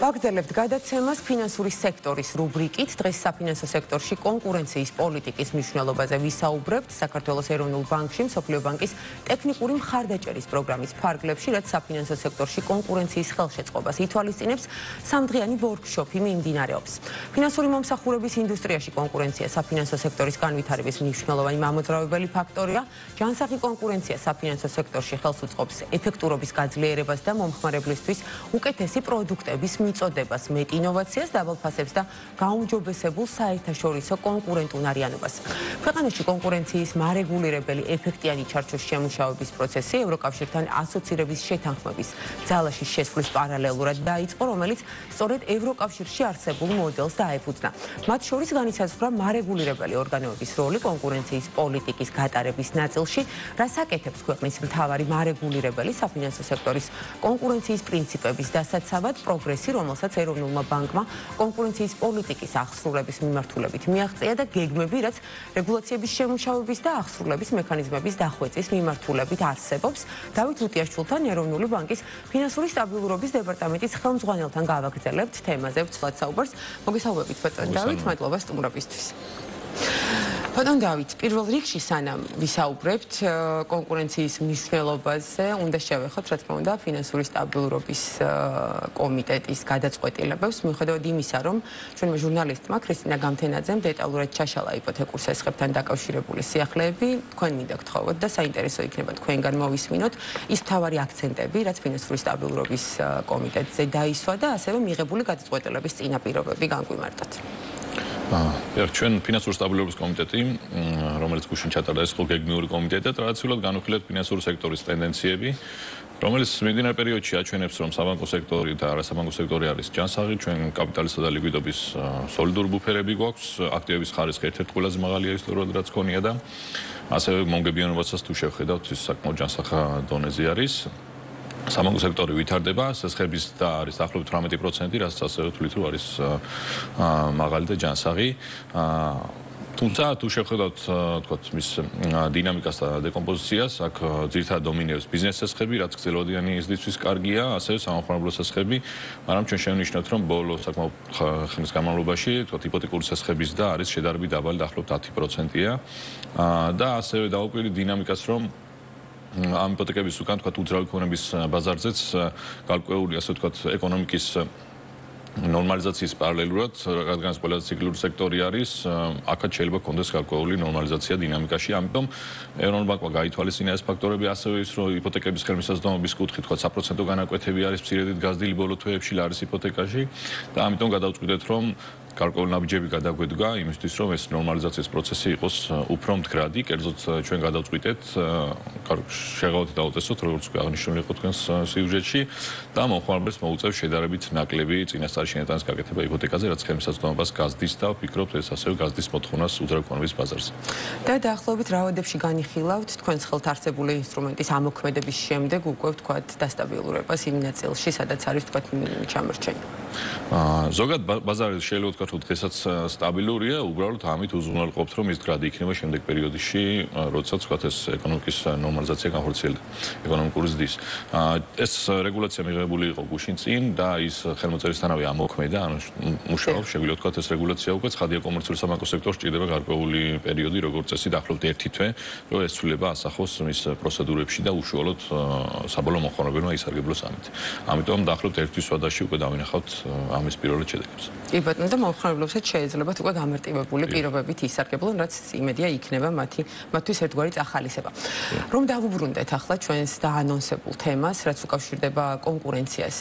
ვაგრძელებთ გადაცემას ფინანსური სექტორის რუბრიკით. დღეს საფინანსო სექტორში კონკურენციის პოლიტიკის მნიშვნელობაზე ვისაუბრებთ. საქართველოს ეროვნულ ბანკში მსოფლიო ბანკის ტექნიკური მხარდაჭერის პროგრამის ფარგლებში, რაც საფინანსო სექტორში კონკურენციის ხელშეწყობას ითვალისწინებს, სამდღიანი ვორქშოპი მიმდინარეობს. ფინანსური მომსახურების ინდუსტრიაში კონკურენცია საფინანსო სექტორის განვითარების მნიშვნელოვანი მამოძრავებელი ფაქტორია. ჯანსაღი კონკურენცია საფინანსო სექტორში ხელს უწყობს ეფექტურობის გაძლიერებას და მომხმარებლისთვის უკეთესი პროდუქტების მიწოდებას, მეტ ინოვაციას, დაბალფასებს და გაუმჯობესებულ საერთაშორისო კონკურენტუნარიანობას. ქვეყანაში კონკურენციის მარეგულირებელი ეფექტიანი ჩარჩოს შემუშავების პროცესი ევროკავშირთან ასოცირების შეთანხმების ძალაში შესვლის პარალელურად დაიწყო, რომელიც სწორედ ევროკავშირში არსებულ მოდელს დაეფუძნა. მათ შორის განისაზღვრა მარეგულირებელი ორგანოების როლი კონკურენციის პოლიტიკის გატარების ნაწილში, რაც აკეთებს ქვეყნის მთავარი მარეგულირებელი საფინანსო სექტორის კონკურენციის პრინციპების დასაცავად პროგრესი, რომელსაც ეროვნულმა ბანკმა კონკურენციის პოლიტიკის აღსრულების მიმართულებით მიაღწია და გეგმები, რაც რეგულაციების შემუშავების და აღსრულების მექანიზმების დახვეწის მიმართულებით არსებობს. დავით უტიაშვილთან, ეროვნული ბანკის ფინანსური სტაბილურობის დეპარტამენტის ხელმძღვანელთან გავაგრძელებთ თემაზე ვცვლად საუბარს. მოგესალმებით, ბატონ დავით, მადლობა სტუმრობისთვის. ბატონ დავით, პირველ რიგში სანამ ვისაუბრებთ კონკურენციის მნიშვნელობაზე, უნდა შევეხოთ, რა თქმა უნდა, ფინანსური სტაბილურობის კომიტეტის გადაწყვეტილებებს, მიუხედავად იმისა, რომ ჩვენმა ჟურნალისტმა ქრისტინა გამთენაძემ დეტალურად ჩაშალა იპოთეკურ სესხებთან დაკავშირებული სიახლეები, თქვენ მინდა გთხოვოთ და საინტერესო იქნება თქვენგან მოვისმინოთ ის მთავარი აქცენტები, რაც ფინანსური სტაბილურობის კომიტეტზე დაისვა და ასევე მიღებული გადაწყვეტილების წინაპირობები განგვიმარტოთ. ჩვენ ფინანსური სტაბილურობის კომიტეტი, რომელიც გუშინ ჩატარდა, ეს იყო გეგმიური კომიტეტი და ტრადიციულად განვიხილეთ ფინანსური სექტორის ტენდენციები, რომელიც მიმდინარე პერიოდში აჩვენებს, რომ საბანკო სექტორი და არასაბანკო სექტორი არის ჯანსაღი, ჩვენ კაპიტალისა და ლიკვიდობის სოლიდური ბუფერები გვაქვს, აქტივების ხარისხი ერთ-ერთი ყველაზე მაღალია ისტორიულად რაც ქონია და ასევე მომგებიანობასაც თუ შევხედავთ, ის საკმაოდ ჯანსაღ დონეზე არის. საბანკო სექტორი ვითარდება, სესხების და არის დაახლოებით 18%, რაც ასევე თვლით, რომ არის მაღალი და ჯანსაღი. თუმცა თუ შევხედავთ, თქვათ, მის დინამიკას და დეკომპოზიციას, აქ ძირითადად დომინირებს ბიზნეს სესხები, რაც გრძელვადიანი იზრდისთვის კარგია, ასევე სამომხმარებლო სესხები, მაგრამ ჩვენ შევნიშნოთ, რომ ბოლო საკმაოდ ხნის განმავლობაში, თქვათ, იპოთეკური სესხების და არის შედარებით დაბალი, დაახლოებით 10%-ია და ასევე დავუკვირდით დინამიკას, რომ ამ იპოთეკების უკან, თქვათ, უძრავი ქონების ბაზარზეც გარკვეული, ასე ვთქვათ, ეკონომიკის ნორმალიზაციის პარალელურად, რადგან ყველაზე ციკლური სექტორი არის, აქაც შეიძლება კონდეს გარკვეული ნორმალიზაცია დინამიკაში, ამიტომ ეროვნულ ბანკმა გაითვალისწინა ეს ფაქტორები, ასევე ის, რომ იპოთეკების ხელმისაწვდომობის კუთხით, თქვათ, საპროცენტო განაკვეთები არის მცირედით გაზრდილი ბოლო თვეებში ლარის იპოთეკაში და ამიტომ გადავწყვიტეთ, რომ გარკვეული ნაბიჯები გადაგვედგა იმისთვის, რომ ეს ნორმალიზაციის პროცესი იყოს უფრო მდგრადი, კერძოდ ჩვენ გადავწყვიტეთ, შეღავათი დავუწესოთ, როგორც აღნიშნული იყო თქვენს სიუჟეტში და მომხმარებელს მოუწევს შედარებით ნაკლები წინასწარი შენეტანის გაკეთება იპოთეკაზე, რაც ხელმისაწვდომობას გაზრდის და ვფიქრობთ, ეს ასევე გაზრდის მოთხოვნას უძრავი ქონების ბაზარზე. და დაახლოებით რა ვადებში განიხილავთ თქვენს ხელთ არსებული ინსტრუმენტის ამოქმედების შემდეგ უკვე ვთქვათ დასტაბილურებას იმ ნაწილში, სადაც არის ვთქვათ ჩამორჩენი. ზოგადად ბაზარი შეიძლება ვთქვათ, რომ დღესაც სტაბილურია, უბრალოდ ამით უზრუნველყოფთ, რომ ის მდგრადი იქნება შემდეგ პერიოდში, როდესაც ვთქვათ ეს ეკონომიკის ნორმალიზაცია განხორციელდება, ეკონომიკური ზრდის. ეს რეგულაცია მიღებული იყო გუშინ წინ და ის ხელმოწერისთანავე ამოქმედა, ანუ მუშაობს, შეგვიძლია ვთქვათ, ეს რეგულაცია უკვე ცხადია კომერციული საბანკო სექტორში ჭირდება გარკვეული პერიოდი, როგორც წესი, დაახლოებით 1 თვე, რომ ეს ცვლილება ასახოს მის პროცედურებში და უშუალოდ საბოლოო მოხმარებელმა ისარგებლოს ამით. ამიტომ დაახლოებით 1 თვის ვადაში უკვე დავინახავთ ამის პირველად შედეგებს. კი ბატონო, და მომხმარებლებსაც შეეძლებათ უკვე გამარტივებული პირობებით ისარგებლონ, რაც იმედია იქნება მათთვის ერთგვარი წახალისება. რომ დავუბრუნდეთ ახლა ჩვენს დაანონსებულ თემას, რაც უკავშირდება კონკურენციას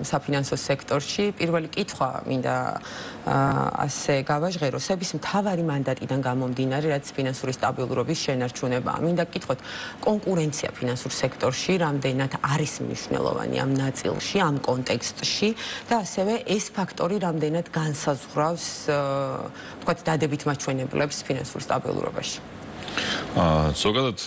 საფინანსო სექტორში, პირველი კითხვა მინდა ასე გავაჟღეროს, ების მთავარი მანდატიდან გამომდინარე, რაც ფინანსური სტაბილურობის შენარჩუნებაა. მინდა გკითხოთ, კონკურენცია ფინანსურ სექტორში რამდენად არის მნიშვნელოვანი ამ ნაწილში, ამ კონტექსტში და ასევე ეს ფაქტორი რამდენად განსაზღვრავს, ვთქვათ, დადებით მაჩვენებლებს ფინანსურ სტაბილურობაში. ზოგადად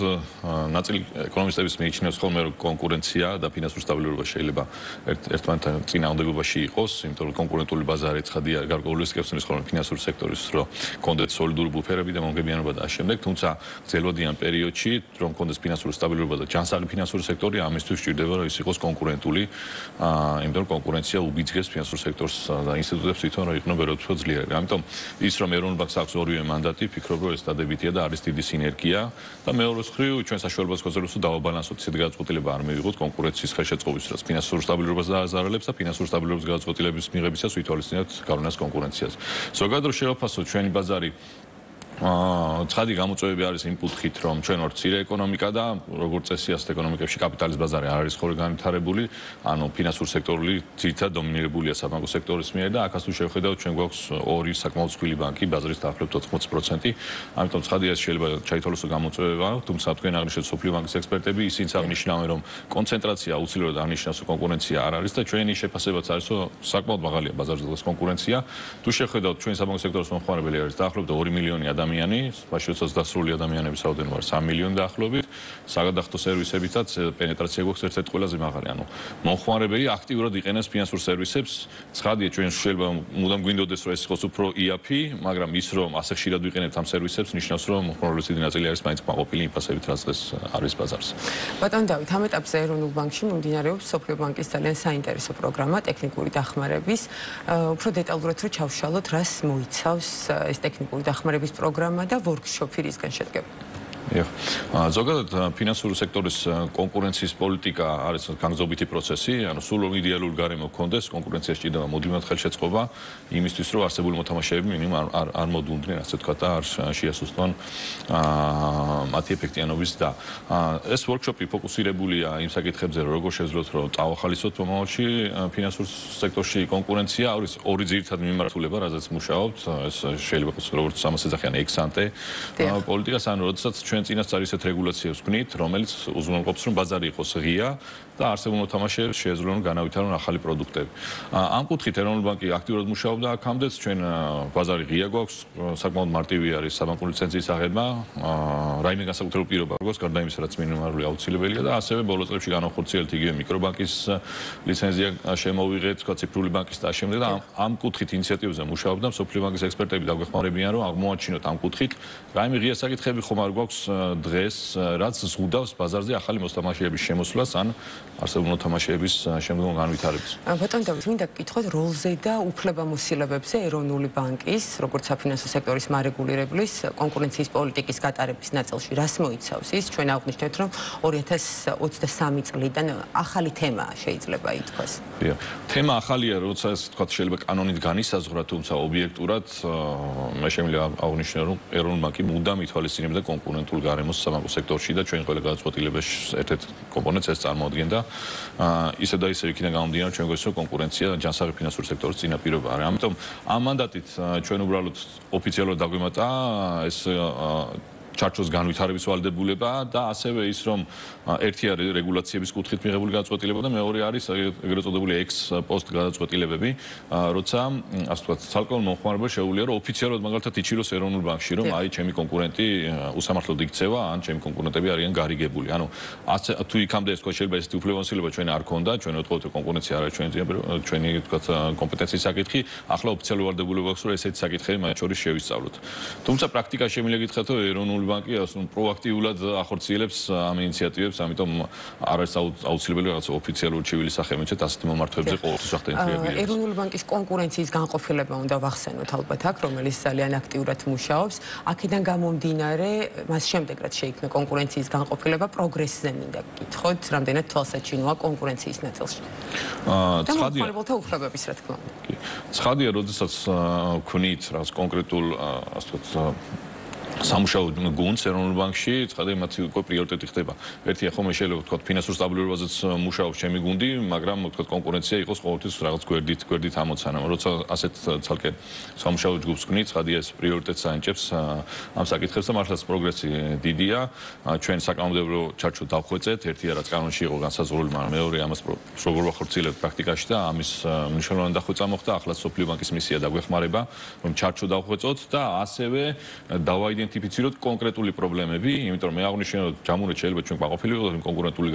ნაწილი ეკონომისტების მიიჩნევს ხოლმე რომ კონკურენცია და ფინანსური სტაბილურობა შეიძლება ერთმანეთთან წინააღმდეგობაში იყოს, იმიტომ რომ კონკურენტული ბაზარი ცხადია გარკვეული რისკებს ნიშნავს ხოლმე ფინანსური სექტორის, რომ კონდეს სოლიდური ბუფერები და მომგებიანობა და ამავდროულად, თუმცა გრძელვადიან პერიოდში, რომ კონდეს ფინანსური სტაბილურობა და ჯანსაღი ფინანსური სექტორი, ამისთვის სჭირდება რომ ის იყოს კონკურენტული, იმიტომ რომ კონკურენცია უბიძგებს ფინანსურ სექტორს და ინსტიტუტებს თვითონ რომ იყვნენ ვეროთქვი ძლიერები. ამიტომ ის რომ ეროვნულ ბანკს აქვს ორივე მანდატი, ფიქრობ რომ ეს დადებითია და არის დიდი სინერგია და მეორე მხრივ ჩვენ საშუალებას გვაძლევს რომ დავაბალანსოთ ისეთი გადაწყვეტილება არ მივიღოთ კონკურენციის ხელშეწყობის დროს ფინანსურ სტაბილურობას დააზარალებს და ფინანსურ სტაბილურობის გადაწყვეტილების მიღებისას ვითვალისწინებთ გავლენას კონკურენციას. ზოგადად რომ შევაფასოთ ჩვენი ბაზარი ცხადი გამოწვევები არის იმ კუთხით, რომ ჩვენ ვართ მცირე ეკონომიკა და როგორც წესი ასეთ ეკონომიკებში კაპიტალის ბაზარი არ არის ხოლმე განვითარებული, ანუ ფინანსური სექტორი ძირითადად დომინირებულია საბანკო სექტორის მიერ და აქაც თუ შევხედავთ, ჩვენ გვაქვს ორი საკმაოდ მსხვილი ბანკი, ბაზრის დაახლოებით 80%, ამიტომ ცხადია შეიძლება ჩაითვალოს გამოწვევა, თუმცა თქვენ აღნიშნეთ სოფლიო ბანკის ექსპერტები, ისინიც აღნიშნავენ, რომ კონცენტრაცია აუცილებლად აღნიშნავს, რომ კონკურენცია არ არის და ჩვენი შეფასებაც არის, რომ საკმაოდ მაღალია ბაზარზე დღეს კონკურენცია. თუ შევხედავთ ჩვენ საბანკო სექტორის მომხმარებელი არის დაახლოებით 2 მილიონი ადამიანი, მაშინ დასრული ადამიანების რაოდენობა 3 მილიონი დაახლოებით, საგადახდო სერვისებითაც პენეტრაცია გვაქვს ერთ-ერთი ყველაზე მაღალი, ანუ მომხმარებელი აქტიურად იყენებს ფინანსურ სერვისებს. ცხადია, ჩვენ შეიძლება მუდამ გვინდოდეს, რომ ეს იყოს უფრო იაფი, მაგრამ ის რომ ასე ხშირად ვიყენებთ ამ სერვისებს, ნიშნავს, რომ მომხმარებლის დიდი ნაწილი არის მაინც კმაყოფილი იმ ფასებით, რაც დღეს არის ბაზარზე. ბატონ დავით, ამ ეტაპზე ეროვნულ ბანკში მომდინარეობს სოფლიო ბანკის ძალიან საინტერესო პროგრამა ტექნიკური დახმარების. უფრო დეტალურად რომ ჩავშალოთ, რას მოიცავს ეს ტექნიკური დახმარების პროგრამა და ვორქშოპი რისგან შედგება? ზოგადად ფინანსური სექტორის კონკურენციის პოლიტიკა არის განგზობითი პროცესი, ანუ სულ იდეალური გარემო გქონდეს, კონკურენციაში ჭირდება მუდმივად ხელშეწყობა იმისთვის, რომ არსებული მოთამაშეები მინიმუმ არ მოდუნდნენ, ასე ვთქვათ, და არ შეასუსტონ მათი ეფექტიანობის და ეს ვორქშოპი ფოკუსირებულია იმ საკითხებზე, რომ როგორ შეძლოთ, რომ წავახალისოთ მომავალში ფინანსურ სექტორში კონკურენცია, არის ორი ძირითადი მიმართულება, რაზეც მუშაობთ, ეს შეიძლება იყოს როგორც სამასეძახიანი ex-ante პოლიტიკას, ანუ როდესაც ჩვენ წინასწარ ისეთ რეგულაციებს ვქნით, რომელიც უზრუნველყოფს, რომ ბაზარი იყოს ღია და არსებულ მოთამაშეებს შეეძლონ განავითარონ ახალი პროდუქტები. ამ კუთხით ეროვნული ბანკი აქტიურად მუშაობდა აქამდეც, ჩვენ ბაზარი ღია გვაქვს, საკმაოდ მარტივი არის საბანკო ლიცენზიის აღება, რაიმე განსაკუთრებული პირობა გვაქვს, გარდა იმისა, რაც მინიმალური აუცილებელია და ასევე ბოლო წლებში განახორციელებთ იგივე მიკრობანკის ლიცენზია შემოვიღეთ, თქვა ციფრული ბანკის და შემდეგ და ამ კუთხით ინიციატივებზე მუშაობდა სოფლიო ბანკის ექსპერტები დაგვეხმარებიან, რომ აღმოაჩინოთ ამ კუთხით რაიმე ღია საკითხები ხომ არ გვაქვს დღეს, რაც ზღუდავს ბაზარზე ახალი მოთამაშეების შემოსვლას ან არსებულ მოთამაშეების შემდგომ განვითარებას. ბატონ დავით, მინდა გკითხოთ როლზე და უფლებამოსილებებზე ეროვნული ბანკის, როგორც საფინანსო სექტორის მარეგულირებლის კონკურენციის პოლიტიკის გატარების ნაწილში, რას მოიცავს ის? ჩვენ აღვნიშნეთ, რომ 2023 წლიდან ახალი თემაა შეიძლება ითქვას. თემა ახალია, როცა ეს თქვა შეიძლება კანონით განისაზღვრა, თუმცა ობიექტურად მე შემიძლია აღვნიშნო, რომ ეროვნული ბანკი მუდამ ითვალისწინებდა კონკურენტულ გარემოს საბანკო სექტორში და ჩვენ ყველა გადაწყვეტილების ერთ-ერთ კომპონენტს ეს წარმოადგენდა. ისე და ისე იქიდან გამომდინარე, ჩვენ გვესწრო კონკურენცია ჯანსაღი ფინანსური სექტორის წინაპირობა არის. ამიტომ ამ მანდატით ჩვენ უბრალოდ ოფიციალურად დაგვემატა ეს ჩარჩოს განვითარების ვალდებულება და ასევე ის რომ ერთი არის რეგულაციების კუთხით მიღებული გადაწყვეტილება და მეორე არის ეგრეთ წოდებული ex-post გადაწყვეტილებები, როცა ასე ვთქვათ, ცალკეულ მომხმარებელს შეუძლია რომ ოფიციალურად მაგალითად იჩიროს ეროვნულ ბანკში, რომ აი ჩემი კონკურენტი უსამართლოდ იქცევა, ან ჩემი კონკურენტები არიან გარიგებული. ანუ თუ იქამდე ეს თქვა შეიძლება ესეთი უფლებამოსილება ჩვენ არ ქონდა, ჩვენ ვთქვათ კონკურენცია არ არის ჩვენი ვთქვათ კომპეტენციის საკითხი, ახლა ოფიციალური ვალდებულება აქვს რომ ესეთი საკითხები მათ შორის შევისწავლოთ. თუმცა პრაქტიკაში შემიძლია გითხრათ რომ ეროვნული ბანკი პროაქტიულად ახორციელებს ამ ინიციატივებს, ამიტომ არ არის აუცილებელი რაღაც ოფიციალური ჩივილი სახე მიცეთ ასეთი მომართვებზე ყოველთვის ახდენთრიებია. ეროვნული ბანკის კონკურენციის განყოფილება უნდა ვახსენოთ ალბათ აქ, რომელიც ძალიან აქტიურად მუშაობს. აქედან გამომდინარე, მას შემდეგ რაც შეიქმნა კონკურენციის განყოფილება, პროგრესზე მინდა გკითხოთ, რამდენად თვალსაჩინოა კონკურენციის ნაწილში. და მომხმარებელთა უფლებების, რა თქმა უნდა. ცხადია, როდესაც ვქნით რაღაც კონკრეტულ, ასე ვთქვათ, სამუშაო გუნდს ეროვნულ ბანკში, ცხადია მათი უკვე პრიორიტეტი ხდება. ერთია ხომ შეიძლება ვთქვათ ფინანსურ სტაბილურობაზეც მუშაობს ჩემი გუნდი, მაგრამ ვთქვათ კონკურენცია იყოს ყოველთვის რაღაც გვერდით ამოცანა. როცა ასეთ ცალკე სამუშაო ჯგუფს ვქნით, ცხადია ეს პრიორიტეტს აენჭებს ამ საკითხებს და მართლაც პროგრესი დიდია. ჩვენ საკანონმდებლო ჩარჩო დავხვეწეთ, ერთია რაც კანონში იყო განსაზღვრული, მაგრამ მეორე ამას როგორ ვახორციელებთ პრაქტიკაში და ამის მნიშვნელოვანი დახვეწა მოხდა. ახლა სოფლიო ბანკის მისია დაგვეხმარება, რომ ჩარჩო დავხვეწოთ და ასევე დავაიდენტიფიციროთ დააიდენტიფიციროთ კონკრეტული პრობლემები, იმიტომ რომ მე აღნიშნე რომ ჯამურად შეიძლება ჩვენ ყოფილი ვიყოთ კონკურენტული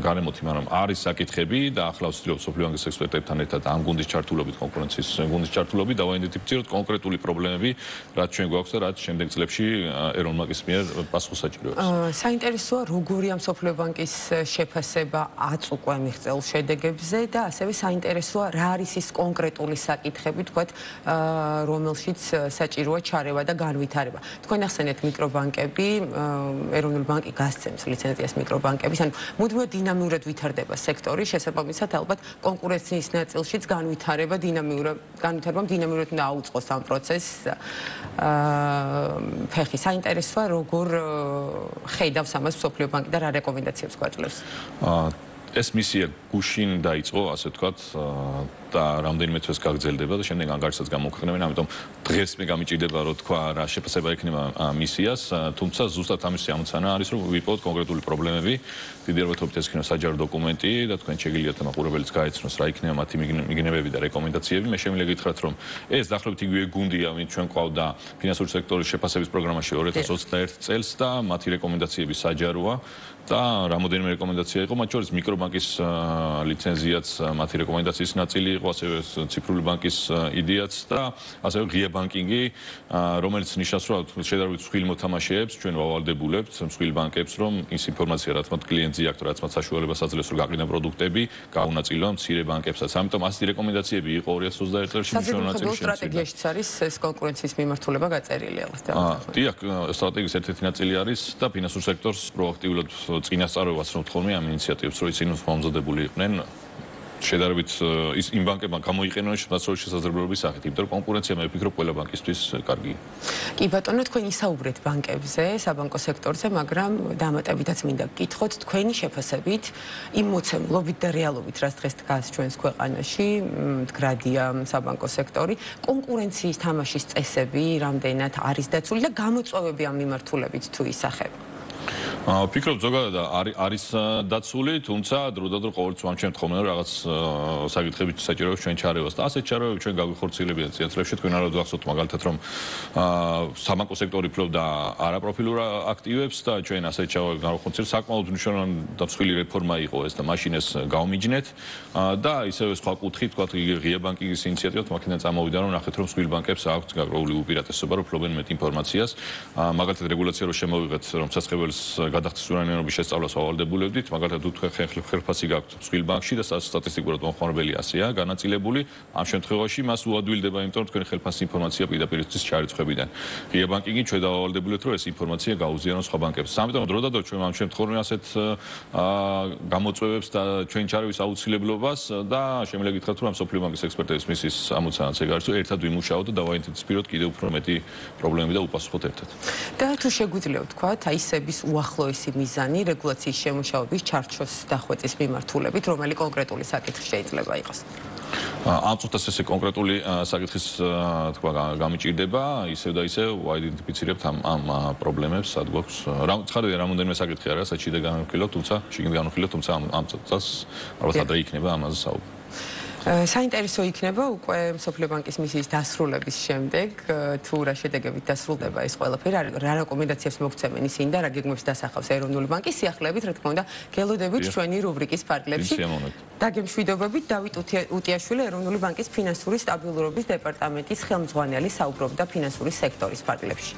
გარემოთი, მაგრამ არის საკითხები და ახლა ვცდილობ სოფლიო ბანკის ექსპერტებთან ერთად ამ გუნდის ჩართულობით, კონკურენციის გუნდის ჩართულობით დავაიდენტიფიციროთ კონკრეტული პრობლემები, რაც ჩვენ გვაქვს და რაც შემდეგ წლებში ეროვნული ბანკის მიერ პასუხს საჭიროებს. საინტერესოა როგორია სოფლიო ბანკის შეფასება 10 უკვე მიღწეულ შედეგებზე და ასევე საინტერესოა რა არის ის კონკრეტული საკითხები, თქვათ, რომელშიც საჭიროა ჩარევა და განვითარება. თქვენ ახსენეთ მიკრობანკები, ეროვნული ბანკი გასცემს ლიცენზიას მიკრობანკების, ანუ მუდმივად დინამიურად ვითარდება სექტორი, შესაბამისად ალბათ კონკურენციის ნაწილშიც განვითარებამ დინამიურად უნდა აუწყოს ამ პროცესს. ფეხი საინტერესოა როგორ ხედავს ამას სოფლიო ბანკი და რა რეკომენდაციებს გვაძლევს? ეს მისია გუშინ დაიწყო, ასე ვთქვათ, და რამდენიმე თვეს გაგრძელდება და შემდეგ ანგარიშსაც გამოქვეყნებენ, ამიტომ დღეს მე გამიჭირდება რომ თქვა რა შეფასება ექნება მისიას, თუმცა ზუსტად ამის ამოცანა არის რომ ვიპოვოთ კონკრეტული პრობლემები, დიდი ალბათობით ეს იქნება საჯარო დოკუმენტი და თქვენ შეგიძლიათ მაყურებელიც გაეცნოს რა იქნება მათი მიგნებები და რეკომენდაციები. მე შემიძლია გითხრათ რომ ეს დაახლოებით იგივე გუნდია, ვინც ჩვენ ყავდა ფინანსური სექტორის შეფასების პროგრამაში 2021 წელს და მათი რეკომენდაციები საჯაროა და რამოდენიმე რეკომენდაცია იყო, მათ შორის მიკრობანკის ლიცენზიაც მათი რეკომენდაციის ნაწილი იყო, ასევე ციფრული ბანკის იდეაც და ასევე ღია ბანკინგი, რომელიც ნიშნავს, რომ შედარებით მსხვილი მოთამაშეებს ჩვენ ვავალდებულებთ, მსხვილი ბანკებს, რომ ის ინფორმაცია, რაც მათ კლიენტზე აქვს, რაც მათ საშუალებას აძლევს, რომ გაყიდონ პროდუქტები, გაუნაწილონ მცირე ბანკებსაც. ამიტომ ასეთი რეკომენდაციები იყო 2021 წელს შემოწმებული ნაწილი. სტრატეგიაშიც არის ეს კონკურენციის მიმართულება გაწერილი ალბათ. დიახ, სტრატეგიის ერთ-ერთი ნაწილი არის და ფინანსურ სექტორს პროაქტიულად წინასწარებას რომ თხოვნე ამ ინიციატივებს, რომ ისინი მომზადებული იყვნენ შედარებით იმ ბანკებმა გამოიყენონ შესაძლებლობის სახით, იმიტომ რომ კონკურენცია მე ვფიქრობ ყველა ბანკისთვის კარგია. კი ბატონო, თქვენ ისაუბრეთ ბანკებზე, საბანკო სექტორზე, მაგრამ დამატებითაც მინდა გკითხოთ თქვენი შეფასებით იმ მოცემულობით და რეალობით, რაც დღეს დგას ჩვენს ქვეყანაში, მდგრადია საბანკო სექტორი, კონკურენციის თამაშის წესები რამდენად არის დაცული და გამოწვევები ამ მიმართულებით თუ ისახება? ვფიქრობ ზოგადად არის დაცული, თუმცა დროდადრო ყოველთვის ვამჩნევთ ხოლმე რაღაც საკითხები საჭიროებს ჩვენ ჩარევას და ასეთ ჩარევები ჩვენ გავიხორციელებთ წელიწადში. თქვენ არ ვახსოვთ მაგალითად რომ საბანკო სექტორი ფლობდა არაპროფილურ აქტივებს და ჩვენ ასეთ ჩარევებს გავიხორციელებთ. საკმაოდ მნიშვნელოვანი და მსხვილი რეფორმა იყო ეს და მაშინ ეს გავმიჯნეთ და ისევე სხვა კუთხით, თქვათ, ღია ბანკინგის ინიციატივით მაქედან წამოვიდა რომ ნახეთ რომ მსხვილ ბანკებს აქვთ გაგროული უპირატესობა რომ ფლობენ მეტ ინფორმაციას. მაგალითად რეგულაცია რო შემოვიღეთ რომ სასწავლებელს გადახდის უნარიანობის შესწავლას ავალდებულებდით, მაგალითად უთქვენ ხელფასი გაქვთ მსხვილ ბანკში და სტატისტიკურად მომხმარებელი ასეა განაწილებული. ამ შემთხვევაში მას უადვილდება, იმიტომ რომ თქვენი ხელფასის ინფორმაცია პირდაპირ იცის ჩარიცხვებიდან. ღია ბანკინგი ჩვენ დავავალდებულეთ, რომ ეს ინფორმაცია გაუზიაროს სხვა ბანკებს. ამიტომ დროდადრო ჩვენ ამ შემთხვევაში ასეთ გამოწვევებს და ჩვენ ჩარევის აუცილებლობას და შემიძლია გითხრათ, რომ ამ სოფლიო ბანკის ექსპერტების მისიის ამოცანაც ეგ არის, რომ ერთად ვიმუშაოთ და დავაიდენტიფიციროთ კიდევ უფრო მეტი პრობლემები და უპასუხოთ ერთად. და თუ შეგვიძლია ვთქვათ, აი სების უახლოესი მიზანი რეგულაციის შემუშავების ჩარჩოს დახვეწის მიმართულებით, რომელი კონკრეტული საკითხი შეიძლება იყოს? ამ წუთას ესე კონკრეტული საკითხის თქვა გამიჭირდება, ისევ და ისევ ვაიდენტიფიცირებთ ამ პრობლემებს, სად გვაქვს. ცხადია, რამოდენიმე საკითხი არის, რაც შიგნით განვიხილოთ, თუმცა ამ წუთას ალბათ ადრე იქნება ამაზე საუბარი. საინტერესო იქნება უკვე სოფლიო ბანკის მისიის დასრულების შემდეგ, თუ რა შედეგებით დასრულდება ეს ყველაფერი, რა რეკომენდაციებს მოგცემენ ისინი და რა გეგმებს დასახავს ეროვნული ბანკი, სიახლეებით, რა თქმა უნდა, გელოდებით ჩვენი რუბრიკის ფარგლებში. დაგემშვიდობებით, დავით უტიაშვილი, ეროვნული ბანკის ფინანსური სტაბილურობის დეპარტამენტის ხელმძღვანელი, საუბრობდა ფინანსური სექტორის ფარგლებში.